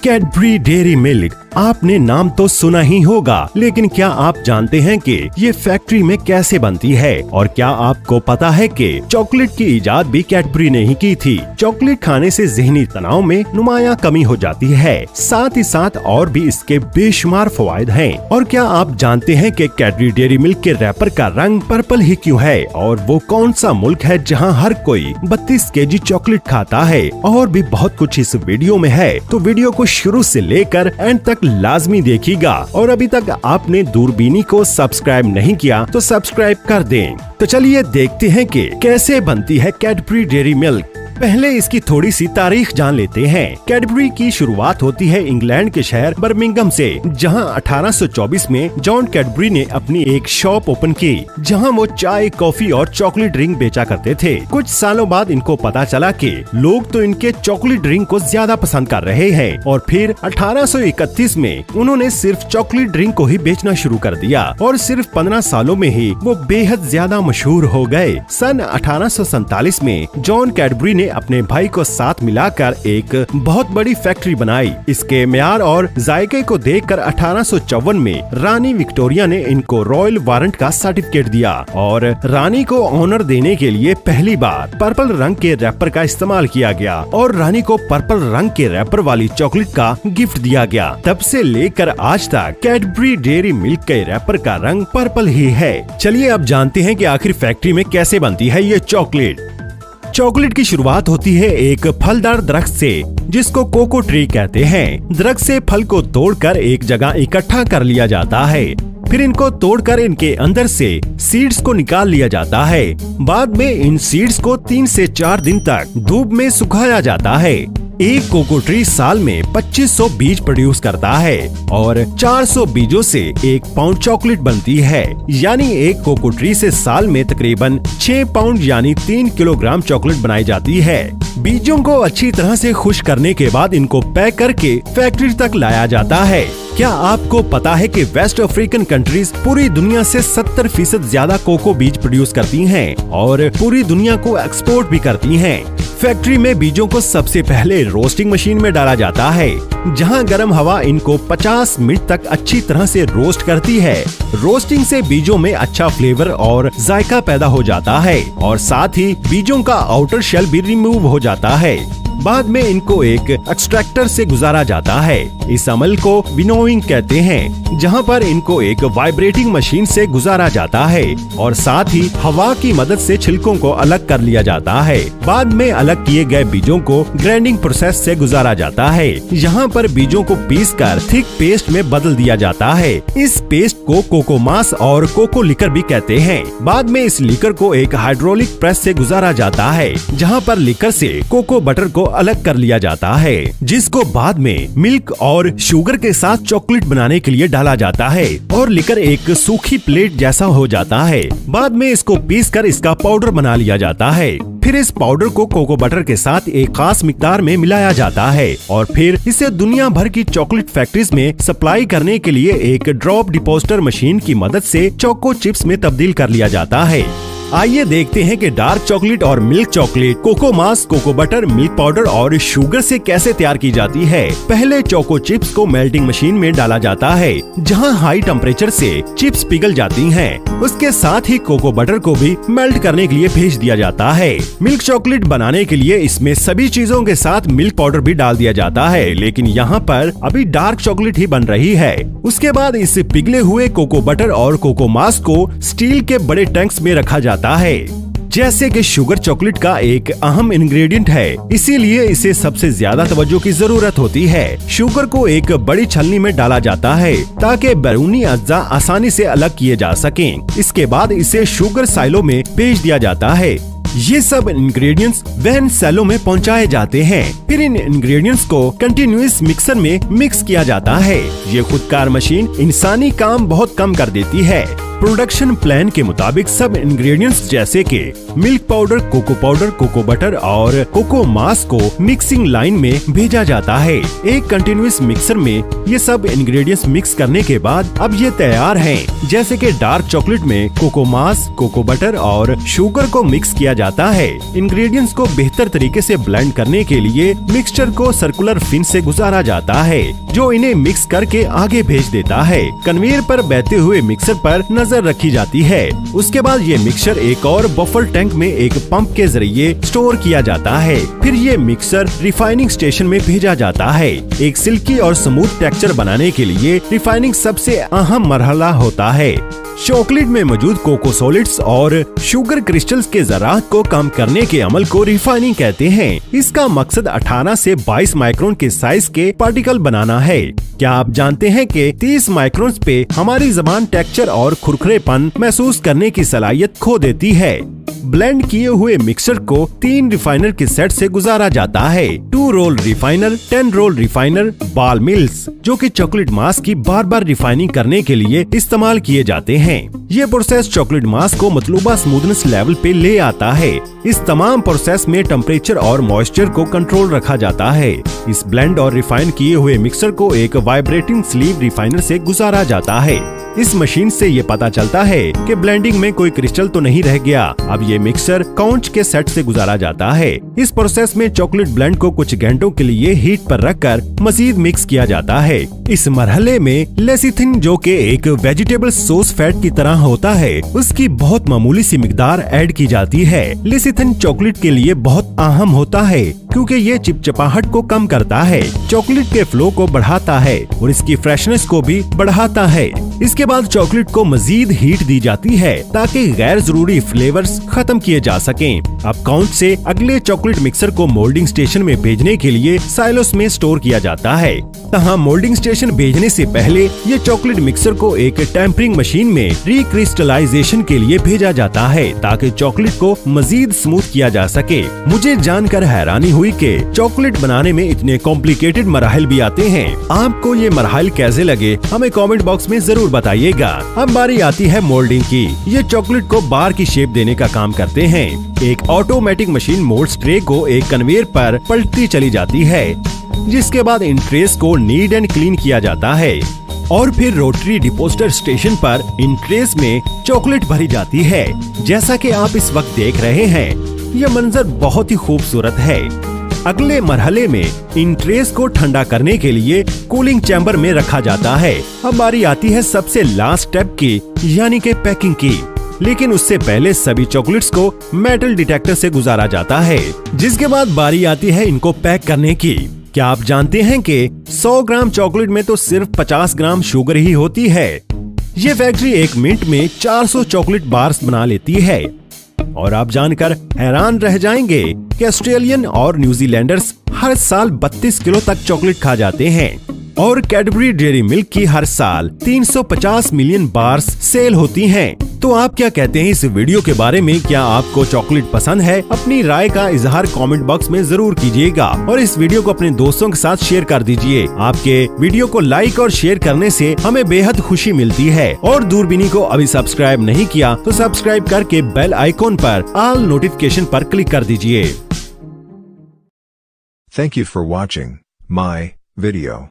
Cadbury dairy milk, आपने नाम तो सुना ही होगा, लेकिन क्या आप जानते हैं कि ये फैक्ट्री में कैसे बनती है? और क्या आपको पता है कि चॉकलेट की इजाद भी कैडबरी ने ही की थी? चॉकलेट खाने से ज़हनी तनाव में नुमाया कमी हो जाती है, साथ ही साथ और भी इसके बेशुमार फवायद हैं। और क्या आप जानते हैं कि कैडबरी डेयरी मिल्क के रैपर का रंग पर्पल ही क्यों है? और वो कौन सा मुल्क है जहाँ हर कोई 32 केजी चॉकलेट खाता है? और भी बहुत कुछ इस वीडियो में है, तो वीडियो को शुरू से लेकर एंड तक लाजमी देखिएगा। और अभी तक आपने दूरबीनी को सब्सक्राइब नहीं किया तो सब्सक्राइब कर दें। तो चलिए देखते हैं कि कैसे बनती है कैडबरी डेयरी मिल्क। पहले इसकी थोड़ी सी तारीख जान लेते हैं। कैडबरी की शुरुआत होती है इंग्लैंड के शहर बर्मिंघम से, जहां 1824 में जॉन कैडबरी ने अपनी एक शॉप ओपन की, जहां वो चाय, कॉफी और चॉकलेट ड्रिंक बेचा करते थे। कुछ सालों बाद इनको पता चला कि लोग तो इनके चॉकलेट ड्रिंक को ज्यादा पसंद कर रहे हैं, और फिर 1831 में उन्होंने सिर्फ चॉकलेट ड्रिंक को ही बेचना शुरू कर दिया, और सिर्फ 15 सालों में ही वो बेहद ज्यादा मशहूर हो गए। सन 1847 में जॉन कैडबरी ने अपने भाई को साथ मिलाकर एक बहुत बड़ी फैक्ट्री बनाई। इसके म्यार और जायके को देखकर 1854 में रानी विक्टोरिया ने इनको रॉयल वारंट का सर्टिफिकेट दिया, और रानी को ऑनर देने के लिए पहली बार पर्पल रंग के रैपर का इस्तेमाल किया गया, और रानी को पर्पल रंग के रैपर वाली चॉकलेट का गिफ्ट दिया गया। तब से लेकर आज तक कैडबरी डेयरी मिल्क के रैपर का रंग पर्पल ही है। चलिए अब जानते हैं कि आखिर फैक्ट्री में कैसे बनती है ये चॉकलेट। चॉकलेट की शुरुआत होती है एक फलदार दरख्त से, जिसको कोको ट्री कहते हैं। दरख्त से फल को तोड़कर एक जगह इकट्ठा कर लिया जाता है, फिर इनको तोड़कर इनके अंदर से सीड्स को निकाल लिया जाता है। बाद में इन सीड्स को 3 से 4 दिन तक धूप में सुखाया जाता है। एक कोको ट्री साल में 2500 बीज प्रोड्यूस करता है, और 400 बीजों से 1 पाउंड चॉकलेट बनती है। यानी एक कोको ट्री से साल में तकरीबन 6 पाउंड यानी 3 किलोग्राम चॉकलेट बनाई जाती है। बीजों को अच्छी तरह से खुश्क करने के बाद इनको पैक करके फैक्ट्री तक लाया जाता है। क्या आपको पता है कि वेस्ट अफ्रीकन कंट्रीज पूरी दुनिया से 70% ज्यादा कोको बीज प्रोड्यूस करती हैं, और पूरी दुनिया को एक्सपोर्ट भी करती हैं। फैक्ट्री में बीजों को सबसे पहले रोस्टिंग मशीन में डाला जाता है, जहां गर्म हवा इनको 50 मिनट तक अच्छी तरह से रोस्ट करती है। रोस्टिंग से बीजों में अच्छा फ्लेवर और जायका पैदा हो जाता है, और साथ ही बीजों का आउटर शेल भी रिमूव हो जाता है। बाद में इनको एक एक्सट्रैक्टर से गुजारा जाता है। इस अमल को विनोइंग कहते हैं, जहां पर इनको एक वाइब्रेटिंग मशीन से गुजारा जाता है, और साथ ही हवा की मदद से छिलकों को अलग कर लिया जाता है। बाद में अलग किए गए बीजों को ग्राइंडिंग प्रोसेस से गुजारा जाता है, यहाँ पर बीजों को पीसकर थिक पेस्ट में बदल दिया जाता है। इस पेस्ट को कोको मास और कोको लिकर भी कहते हैं। बाद में इस लिकर को एक हाइड्रोलिक प्रेस से गुजारा जाता है, जहाँ पर लिकर से कोको बटर को अलग कर लिया जाता है, जिसको बाद में मिल्क और शुगर के साथ चॉकलेट बनाने के लिए डाला जाता है, और लिकर एक सूखी प्लेट जैसा हो जाता है। बाद में इसको पीसकर इसका पाउडर बना लिया जाता है। फिर इस पाउडर को कोको बटर के साथ एक खास मिकदार में मिलाया जाता है, और फिर इसे दुनिया भर की चॉकलेट फैक्ट्रीज में सप्लाई करने के लिए एक ड्रॉप डिपोस्टर मशीन की मदद से चोको चिप्स में तब्दील कर लिया जाता है। आइए देखते हैं कि डार्क चॉकलेट और मिल्क चॉकलेट कोको मास, कोको बटर, मिल्क पाउडर और शुगर से कैसे तैयार की जाती है। पहले चोको चिप्स को मेल्टिंग मशीन में डाला जाता है, जहां हाई टेम्परेचर से चिप्स पिघल जाती हैं। उसके साथ ही कोको बटर को भी मेल्ट करने के लिए भेज दिया जाता है। मिल्क चॉकलेट बनाने के लिए इसमें सभी चीजों के साथ मिल्क पाउडर भी डाल दिया जाता है, लेकिन यहाँ पर अभी डार्क चॉकलेट ही बन रही है। उसके बाद इस पिघले हुए कोको बटर और कोको मास को स्टील के बड़े टैंक्स में रखा जाता है। जैसे कि शुगर चॉकलेट का एक अहम इंग्रेडिएंट है, इसीलिए इसे सबसे ज्यादा तवज्जो की जरूरत होती है। शुगर को एक बड़ी छलनी में डाला जाता है, ताकि बैरूनी अज्जा आसानी से अलग किए जा सकें। इसके बाद इसे शुगर साइलो में भेज दिया जाता है। ये सब इंग्रेडिएंट्स वैन सेलों में पहुंचाए जाते हैं। फिर इन इंग्रेडिएंट्स को कंटिन्यूअस मिक्सर में मिक्स किया जाता है। ये खुदकार मशीन इंसानी काम बहुत कम कर देती है। प्रोडक्शन प्लान के मुताबिक सब इंग्रेडिएंट्स जैसे कि मिल्क पाउडर, कोको बटर और कोको मास को मिक्सिंग लाइन में भेजा जाता है। एक कंटिन्यूअस मिक्सर में ये सब इंग्रेडिएंट्स मिक्स करने के बाद अब ये तैयार हैं। जैसे कि डार्क चॉकलेट में कोको मास, कोको बटर और शुगर को मिक्स किया जाता है। इंग्रेडिएंट्स को बेहतर तरीके से ब्लेंड करने के लिए मिक्सचर को सर्कुलर फिन से गुजारा जाता है, जो इन्हें मिक्स करके आगे भेज देता है। कन्वेयर पर बहते हुए मिक्सर पर नजर रखी जाती है। उसके बाद ये मिक्सचर एक और बफर टैंक में एक पंप के जरिए स्टोर किया जाता है। फिर ये मिक्सर रिफाइनिंग स्टेशन में भेजा जाता है। एक सिल्की और स्मूथ टेक्सचर बनाने के लिए रिफाइनिंग सबसे अहम मरहला होता है। चॉकलेट में मौजूद कोको सॉलिड्स और शुगर क्रिस्टल्स के ज़रात को कम करने के अमल को रिफाइनिंग कहते हैं। इसका मकसद 18 से 22 माइक्रोन के साइज के पार्टिकल बनाना है। क्या आप जानते हैं कि 30 माइक्रोन पे हमारी ज़बान टेक्सचर और खुरखरेपन महसूस करने की सलाहियत खो देती है। ब्लेंड किए हुए मिक्सचर को 3 रिफाइनर के सेट से गुजारा जाता है। 2 roll refiner, 10 roll refiner, ball mills, जो कि चॉकलेट मास की बार बार रिफाइनिंग करने के लिए इस्तेमाल किए जाते हैं। ये प्रोसेस चॉकलेट मास को मतलूबा स्मूथनेस लेवल पे ले आता है। इस तमाम प्रोसेस में टेम्परेचर और मॉइस्चर को कंट्रोल रखा जाता है। इस ब्लेंड और रिफाइन किए हुए मिक्सर को एक वाइब्रेटिंग स्लीव रिफाइनर से गुजारा जाता है। इस मशीन से ये पता चलता है कि ब्लेंडिंग में कोई क्रिस्टल तो नहीं रह गया। अब ये मिक्सर काउंच के सेट से गुजारा जाता है। इस प्रोसेस में चॉकलेट ब्लेंड को कुछ घंटों के लिए हीट पर रखकर मजीद मिक्स किया जाता है। इस मरहले में लेसिथिन, जो कि एक वेजिटेबल सॉस फैट की तरह होता है, उसकी बहुत मामूली सी मिकदार ऐड की जाती है। लेसिथिन चॉकलेट के लिए बहुत अहम होता है क्योंकि ये चिपचिपाहट को कम करता है, चॉकलेट के फ्लो को बढ़ाता है और इसकी फ्रेशनेस को भी बढ़ाता है। इसके बाद चॉकलेट को मजीद हीट दी जाती है ताकि गैर जरूरी फ्लेवर्स खत्म किए जा सकें। अब काउंच से अगले चॉकलेट मिक्सर को मोल्डिंग स्टेशन में भेजने के लिए साइलोस में स्टोर किया जाता है। तहाँ मोल्डिंग स्टेशन भेजने से पहले ये चॉकलेट मिक्सर को एक टेम्परिंग मशीन में रिक्रिस्टलाइजेशन के लिए भेजा जाता है ताकि चॉकलेट को मजीद स्मूथ किया जा सके। मुझे जानकर हैरानी हुई कि चॉकलेट बनाने में इतने कॉम्प्लिकेटेड मराहल भी आते हैं। आपको ये मराहल कैसे लगे हमें कमेंट बॉक्स में जरूर बताइएगा। अब बारी आती है मोल्डिंग की। ये चॉकलेट को बार की शेप देने का काम करते हैं। एक ऑटोमेटिक मशीन मोल्ड ट्रे को एक कन्वेयर पर पलटती चली जाती है, जिसके बाद इन ट्रेस को नीट एंड क्लीन किया जाता है और फिर रोटरी डिपोजिटर स्टेशन पर इन ट्रेस में चॉकलेट भरी जाती है। जैसा कि आप इस वक्त देख रहे हैं, यह मंजर बहुत ही खूबसूरत है। अगले मरहले में इन ट्रेस को ठंडा करने के लिए कूलिंग चैम्बर में रखा जाता है। अब बारी आती है सबसे लास्ट स्टेप की, यानी कि पैकिंग की। लेकिन उससे पहले सभी चॉकलेट्स को मेटल डिटेक्टर से गुजारा जाता है, जिसके बाद बारी आती है इनको पैक करने की। क्या आप जानते हैं कि 100 ग्राम चॉकलेट में तो सिर्फ 50 ग्राम शुगर ही होती है। ये फैक्ट्री एक मिनट में 400 चॉकलेट बार्स बना लेती है। और आप जानकर हैरान रह जाएंगे कि ऑस्ट्रेलियन और न्यूजीलैंडर्स हर साल 32 किलो तक चॉकलेट खा जाते हैं और कैडबरी डेयरी मिल्क की हर साल 350 मिलियन बार्स सेल होती हैं। तो आप क्या कहते हैं इस वीडियो के बारे में? क्या आपको चॉकलेट पसंद है? अपनी राय का इजहार कमेंट बॉक्स में जरूर कीजिएगा और इस वीडियो को अपने दोस्तों के साथ शेयर कर दीजिए। आपके वीडियो को लाइक और शेयर करने से हमें बेहद खुशी मिलती है। और दूरबीनी को अभी सब्सक्राइब नहीं किया तो सब्सक्राइब करके बेल आइकॉन पर ऑल नोटिफिकेशन पर क्लिक कर दीजिए। Thank you for watching my video.